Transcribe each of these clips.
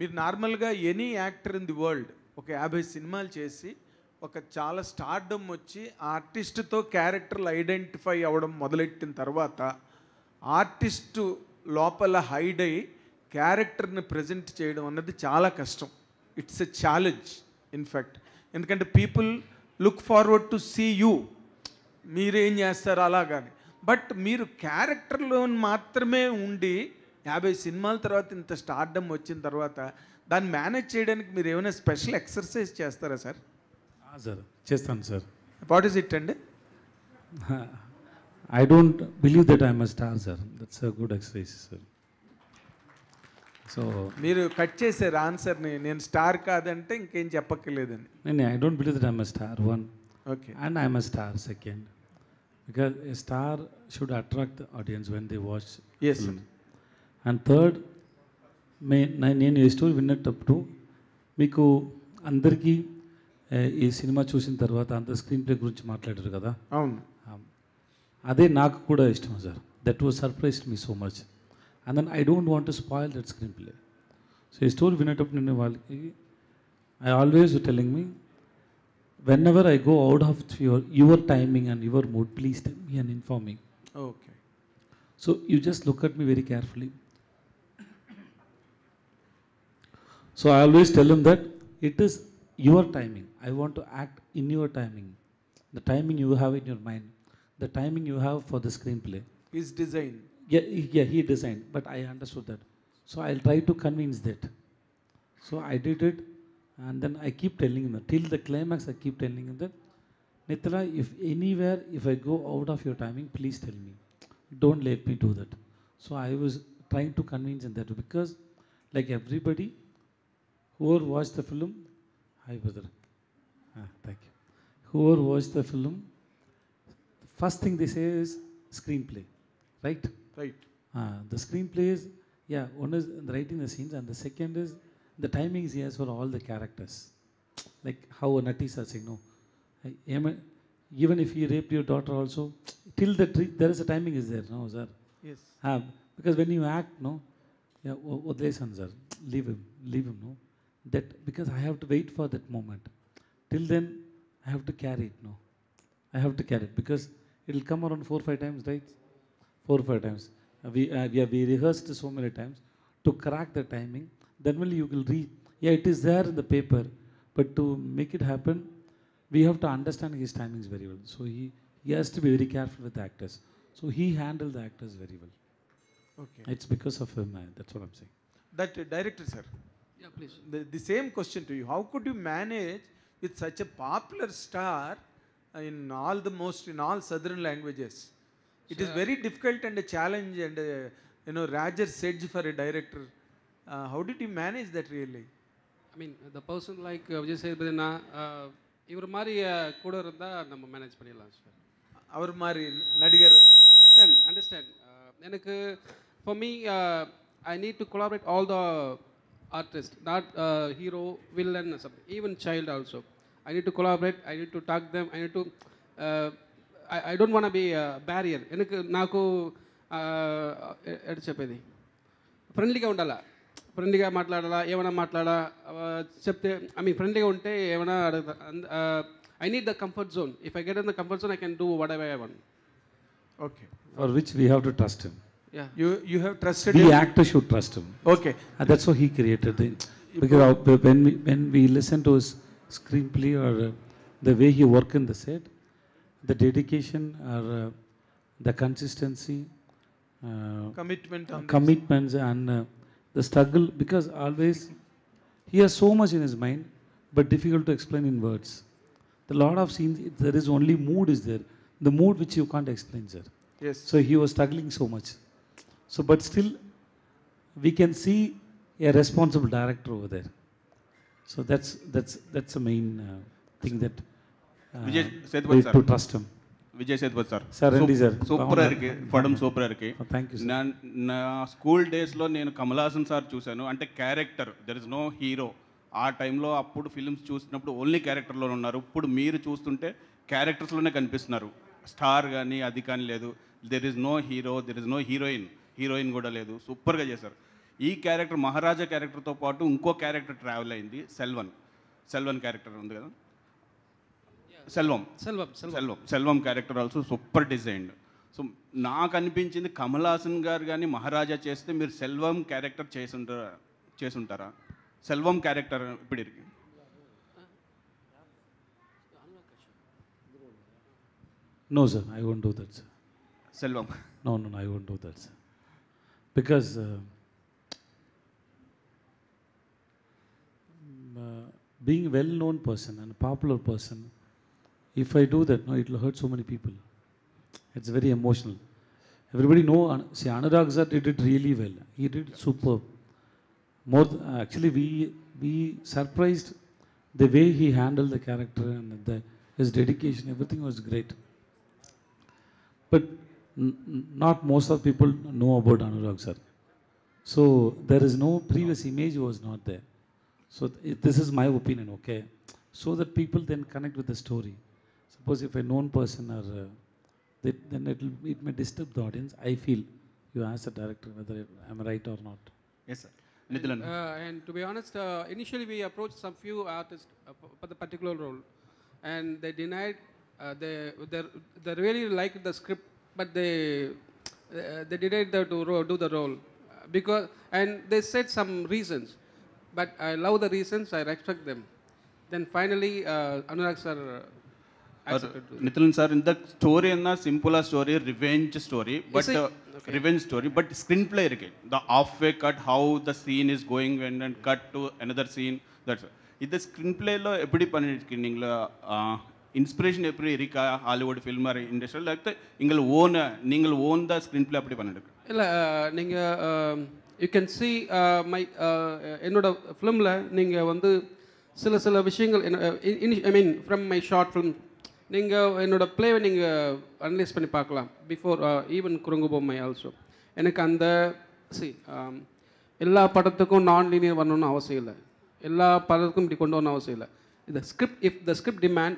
మీరు నార్మల్గా any actor in the world ఒక 50 సినిమాలు చేసి ఒక చాలా స్టార్డమ్ వచ్చి ఆ ఆర్టిస్ట్తో క్యారెక్టర్లు ఐడెంటిఫై అవ్వడం మొదలెట్టిన తర్వాత ఆర్టిస్టు లోపల హైడ్ అయ్యి క్యారెక్టర్ని ప్రజెంట్ చేయడం అన్నది చాలా కష్టం. It's a challenge in fact. ఎందుకంటే people look forward to see you, మీరేం చేస్తారు అలాగాని. బట్ మీరు క్యారెక్టర్లో మాత్రమే ఉండి 50 సినిమాల తర్వాత ఇంత స్టార్డమ్ వచ్చిన తర్వాత దాన్ని మేనేజ్ చేయడానికి మీరు ఏమైనా స్పెషల్ ఎక్సర్సైజ్ చేస్తారా సార్? సార్ చేస్తాను సార్. వాట్ ఈస్ ఇట్ అండి? I don't believe that I'm a star sir. That's a good exercise sir. So మీరు కట్ చేశారు ఆన్సర్ని, నేను స్టార్ కాదంటే ఇంకేం చెప్పక్కర్లేదండి. నేను I don't believe that I'm a star one, okay, and I'm a star second, because a star should attract the audience when they watch. Yes. And third, నేను ఈ స్టోరీ విన్నప్పుడు మీకు అందరికీ ఈ సినిమా చూసిన తర్వాత అంత స్క్రీన్ ప్లే గురించి మాట్లాడారు కదా. అవును, అదే నాకు కూడా ఇష్టం sir. That was surprised me so much. And then I don't want to spoil that screenplay. So ఈ స్టోరీ వినేటప్పుడు నేను వాళ్ళకి I always telling me, whenever I go out of your timing and your mood, please tell me and inform me. Okay. So you just look at me very carefully. So I always tell him that it is your timing. I want to act in your timing. The timing you have in your mind, the timing you have for the screenplay. His design. Yeah, he designed, but I understood that. So I'll try to convince that. So I did it, and then I keep telling him that. Till the climax, I keep telling him that, Mitra, if anywhere, if I go out of your timing, please tell me. Don't let me do that. So I was trying to convince him that, because like everybody, whoever watched the film, hi brother, thank you. Whoever watched the film, the first thing they say is screenplay, right? Right. The screenplay is, yeah, one is writing the scenes, and the second is the timings he has for all the characters. Like how Natis are saying, no, even if he raped your daughter also, till the there is a timing is there, no sir? Yes. Because when you act, no, yeah, Odlesan sir, leave him, no. That because I have to wait for that moment. Till then, I have to carry it. No, I have to carry it because it will come around 4 or 5 times, right? 4 or 5 times. We rehearsed so many times to crack the timing. Then only you will read. Yeah, it is there in the paper, but to make it happen, we have to understand his timings very well. So he has to be very careful with the actors. So he handled the actors very well. Okay. It's because of him. That's what I'm saying. That director, sir. Yeah, please. The same question to you. How could you manage with such a popular star in all southern languages? It is very difficult and a challenge and Rajar's edge for a director. How did you manage that really? I mean, the person like Vijay Sethupathi, இவர் மாதிரி கூட இருந்தால் நம்ம manage பண்ணிடலாம் sir. அவர் மாதிரி நடிகர். Understand. எனக்கு for me, I need to collaborate all the artist, not hero, villain, something. Even child also. I need to collaborate. I need to talk them. I need to. I don't want to be a barrier. నాకు ఎడ్ చెప్పేది ఫ్రెండ్లీగా ఉండాలా, ఫ్రెండ్లీగా మాట్లాడాలా, ఏమైనా మాట్లాడా చెప్తే I mean ఫ్రెండ్లీగా ఉంటే ఏమైనా అడుగుతా. I need the comfort zone. If I get in the comfort zone, I can do whatever I want. Okay. For which we have to trust him. Yeah. You have trusted The him? actor should trust him. Okay. And that's why he created it. Because when we listen to his screenplay or the way he work in the set, the dedication or the consistency, commitments and the struggle, because always he has so much in his mind, but difficult to explain in words. The lot of scenes, there is only mood is there, the mood which you can't explain, sir. Yes. So he was struggling so much. So, but still, we can see a responsible director over there. So that's the main thing that Vijay Sethupathi we sir. to trust him. Vijay Sethupathi sir. Sir, Randy sir. Super ఇருக்கு పడం super ఇருக்கு. Thank you sir. నా school డేస్లో నేను Kamal Haasan sir చూశాను. అంటే character, there is no hero. ఆ టైంలో అప్పుడు ఫిల్మ్స్ చూసినప్పుడు ఓన్లీ క్యారెక్టర్లో ఉన్నారు. ఇప్పుడు మీరు చూస్తుంటే క్యారెక్టర్స్లోనే కనిపిస్తున్నారు. స్టార్ కానీ అది కానీ లేదు. There is no hero, there is no heroine కూడా లేదు. సూపర్గా చేశారు. ఈ క్యారెక్టర్ మహారాజా క్యారెక్టర్తో పాటు ఇంకో క్యారెక్టర్ ట్రావెల్ అయింది, సెల్వన్ క్యారెక్టర్ ఉంది కదా, Selvam character also super designed. So నాకు అనిపించింది కమల్ హాసన్ గారు కానీ మహారాజా చేస్తే మీరు సెల్వం క్యారెక్టర్ చేసుంటారా? సెల్వం క్యారెక్టర్ ఇప్పుడు No, sir, I won't do that, sir. Selvam No, I won't do that, sir. Because being a well-known person and a popular person, if I do that, no, it will hurt so many people. It's very emotional. Everybody know, see, Anurag sir did it really well. He did superb. Actually, we surprised the way he handled the character and his dedication. Everything was great. But not most of people know about Anurag sir. So there is no previous image was not there. So this is my opinion, okay? So that people then connect with the story. Suppose if a known person or then it may disturb the audience. I feel you ask the director whether I'm right or not. Yes, sir. Nithilan. And to be honest, initially we approached some few artists for the particular role, and they denied. They really liked the script, but they denied to do the role because, and they said some reasons, but I love the reasons. I respect them. Then finally, Anurag sir accepted. Nithilan sir, in the story and the simple story, revenge story, but revenge story, but screenplay irke. The halfway cut, how the scene is going and cut to another scene. That's it. The screenplay lo eppadi pannirukku ningla inspiration எப்படி இருக்கா Hollywood film R இண்டஸ்ட்ரியில் like நீங்கள் own the screen play அப்படி பண்ணிட்டு? இல்லை, நீங்கள் you can see my என்னோட ஃபிலிமில் நீங்கள் வந்து சில விஷயங்கள் I mean from my short film நீங்கள் என்னோடய ப்ளேவை நீங்கள் அனலைஸ் பண்ணி பார்க்கலாம். பிஃபோர் ஈவன் குறுங்கு பொம்மை ஆல்சோ எனக்கு அந்த எல்லா படத்துக்கும் நான் லீனியர் வரணும்னு அவசியம் இல்லை, எல்லா படத்துக்கும் இப்படி கொண்டு வரணும் அவசியம் இல்லை. the script, if the script demand,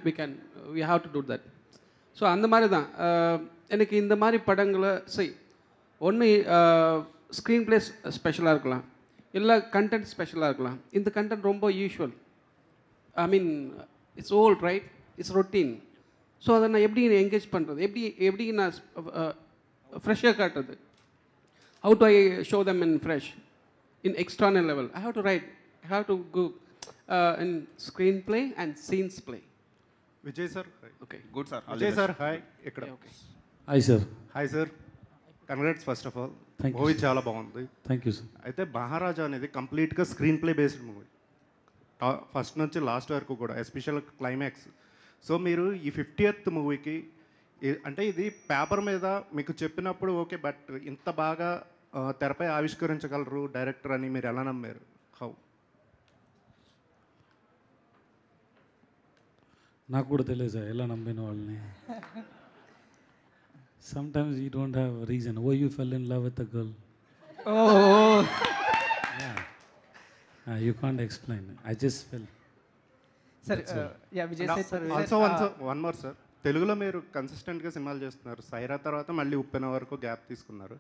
we have to do that. So அந்த மாதிரி தான் எனக்கு இந்த மாதிரி படங்களை ஒன்று ஸ்க்ரீன் பிளே ஸ்பெஷலாக இருக்கலாம், இல்லை கண்டென்ட் ஸ்பெஷலாக இருக்கலாம். இந்த கண்டென்ட் ரொம்ப usual, I mean it's old right, it's routine. So அதை நான் எப்படி என்கேஜ் பண்ணுறது, எப்படி நான் ஃப்ரெஷ்ஷாக காட்டுறது, how do I show them in fresh, in external level? I have to write, I have to go in screenplay and scenes play. Vijay sir. Okay. Good sir. Vijay sir, hi. Ikkada. Okay. Hi sir. Hi sir. Congrats first of all. Thank you. Movie చాలా బాగుంది. Thank you sir. అయితే మహారాజా అనేది కంప్లీట్గా screen play based movie, first నుంచి last వరకు కూడా, special climax. So మీరు ఈ 50th మూవీకి అంటే ఇది పేపర్ మీద మీకు చెప్పినప్పుడు ఓకే, బట్ ఇంత బాగా తెరపై ఆవిష్కరించగలరు డైరెక్టర్ అని మీరు ఎలా నమ్మారు? హౌ? నాకు కూడా తెలియదు సార్ ఎలా నమ్మిన వాళ్ళని. Sometimes you don't have reason why you fell in love with a girl. You can't explain, I just fell. Also one more sir, తెలుగులో మీరు కన్సిస్టెంట్గా సినిమాలు చేస్తున్నారు, సైరా తర్వాత మళ్ళీ ఉప్పెన వరకు గ్యాప్ తీసుకున్నారు.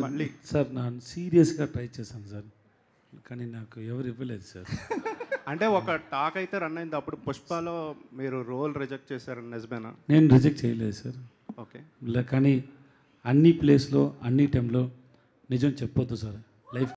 మళ్ళీ సార్ నేను సీరియస్గా ట్రై చేశాను సార్, కానీ నాకు ఎవరు ఇవ్వలేదు సార్. అంటే ఒక టాక్ అయితే రన్ అయింది, అప్పుడు పుష్పలో మీరు రోల్ రిజెక్ట్ చేశారని నిజమేనా? నేను రిజెక్ట్ చేయలేదు సార్. ఓకే, కానీ అన్ని ప్లేస్లో అన్ని టైంలో నిజం చెప్పొద్దు సార్.